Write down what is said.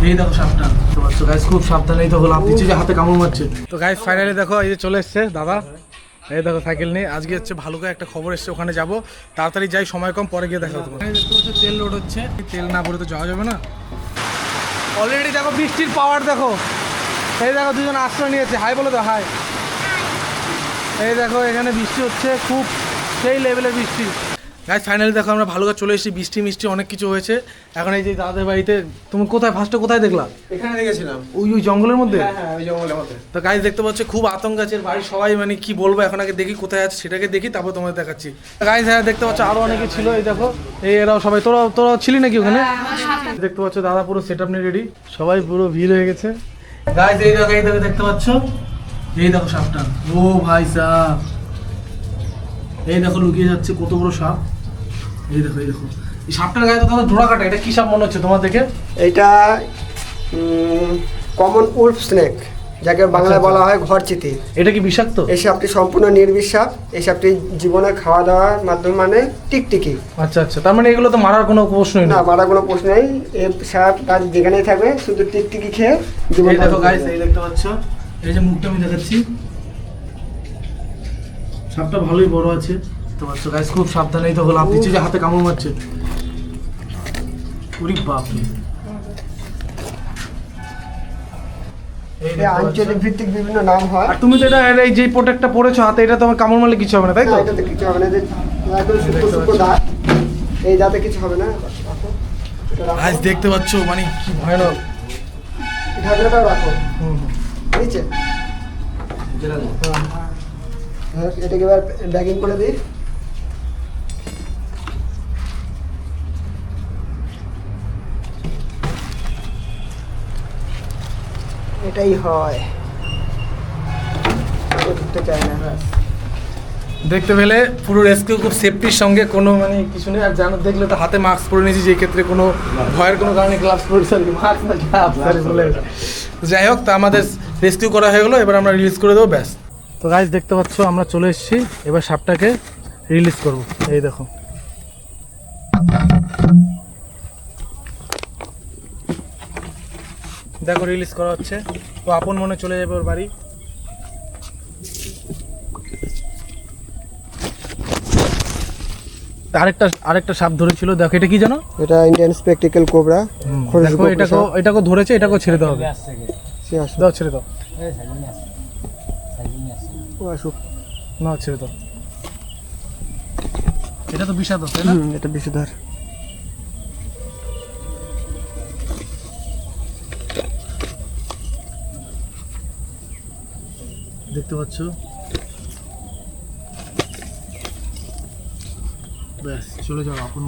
এই দেখো সাপটা তো গাইস খুব সাবধানেই তো লাভ দিচ্ছে যে হাতে কামড় মারছে। তো গাইস ফাইনালি দেখো এই যে চলে এসছে দাদা, এই দেখো সাইকেল নিয়ে। আজকে হচ্ছে ভালো করে একটা খবর এসছে, ওখানে যাবো, তাড়াতাড়ি যাই, সময় কম, পরে গিয়ে দেখা হতো। তেল লোড হচ্ছে, তেল না ভরে তো যাওয়া যাবে না। অলরেডি দেখো বৃষ্টির পাওয়ার দেখো, এই দেখো দুজন আশ্রয় নিয়েছে, হাই বলো তো হাই। এই দেখো এখানে বৃষ্টি হচ্ছে, খুব সেই লেভেলের বৃষ্টি। গাইস ফাইনালি দেখো আমরা ভালো করে চলে এসেছি, বৃষ্টি মিষ্টি অনেক কিছু হয়েছে। এখন এই যে দাদাদের বাড়িতে, তুমি কোথায় ফার্স্টে কোথায় দেখলা? এখানে দেখেছিলাম, ওই জঙ্গলের মধ্যে। হ্যাঁ ওই জঙ্গলের মধ্যে। তো গাইস দেখতে পাচ্ছ খুব আতঙ্ক আছে বাড়ির সবাই, মানে কি বলবো, এখন আগে দেখি কোথায় আছে সেটাকে দেখি, তারপর তোমাদের দেখাচ্ছি। গাইস হ্যাঁ দেখতে পাচ্ছ আরো অনেকে ছিল, এই দেখো এই এরাও সবাই। তোরা ছিলি নাকি ওখানে? দেখতে পাচ্ছ দাদা পুরো সেট আপ নিয়ে রেডি, সবাই পুরো ভিড় হয়ে গেছে। গাইস এই দেখো দেখতে পাচ্ছ, এই দেখো সাপটা। ও ভাই সাপ, এই দেখো লুকিয়ে যাচ্ছে কত বড় সাপ। এই দেখো এই সাপটার গায়ে তো ডোরা কাটা, এটা কি সাপ মনে হচ্ছে তোমার দেখে? এটা কমন উলফ স্নেক, যাকে বাংলায় বলা হয় ঘরচিতি। এটা কি বিষাক্ত? এই সাপটি সম্পূর্ণ নির্বিষ সাপ। এই সাপটি জীবনে খাওয়া দাওয়ার মাধ্যমে মানে টিকটিকি। আচ্ছা আচ্ছা, তার মানে এগুলো তো মারার কোনো প্রশ্নই না, মারা কোনো প্রশ্ন নেই। এই সাপ তার যেখানেই থাকবে শুধু টিকটিকি খেয়ে জীবন। এই দেখো গাইস, এই দেখতে পাচ্ছ, এই যে মুখটা আমি দেখাচ্ছি, সাপটা ভালোই বড় আছে। দেখতে পাচ্ছ গাইস খুব সাবধানেই তো লাভ দিচ্ছে যে হাতে কামড় মারছে। ওরে বাপ রে। আঞ্চলিক ভিত্তিক বিভিন্ন নাম হয়। আর তুমি তো এটা এই যে প্রোটেক্টটা পরেছো হাতে, এটা তোমার কামড় মারলে কিছু হবে না, তাই তো? এটাতে কিছু হবে না, যে একদম সূক্ষ্ম সূক্ষ্ম দাঁত, এই দাঁতে কিছু হবে না। গাইস দেখতে পাচ্ছ মানে কি ভয়ানক। ঢাকনাটাও রাখো নিচে। হ্যাঁ, এটাকে এবার ব্যাগিং করে দিই। এটাই হয়, ধরতে চায় না। দেখতে পেলে পুরো রেস্কিউ খুব সেফটির সঙ্গে, কোনো মানে কিছু নেই। আর জানো দেখলে তো হাতে মাস্ক পরে নিয়েছি, যে ক্ষেত্রে কোনো ভয়ের কোনো কারণে গ্লাভস পরেছি, মাস্ক না গ্লাভস বলে। যাই হোক, তা আমাদের রেস্কিউ করা হয়ে গেলো, এবার আমরা রিলিজ করে দেবো, ব্যাস। তো গাইস দেখতে পাচ্ছ আমরা চলে এসেছি, এবার সাপটাকে রিলিজ করব। এই দেখো দেখো রিলিজ করা হচ্ছে, তো আপন মনে চলে যাবে ওর বাড়ি। আরেকটা সাপ ধরেছিল, দেখো এটা কি জানো? এটা ইন্ডিয়ান স্পেকটিক্যাল কোবরা। দেখো এটাকে ধরেছে, এটাকে ছেড়ে দেওয়া হবে। দাও ছেড়ে দাও, না ছেড়ে দাও। এটা তো বিষাদ, তাই না? এটা বিষধর। দেখতে পাচ্ছ, ব্যাস চলে যাও আপন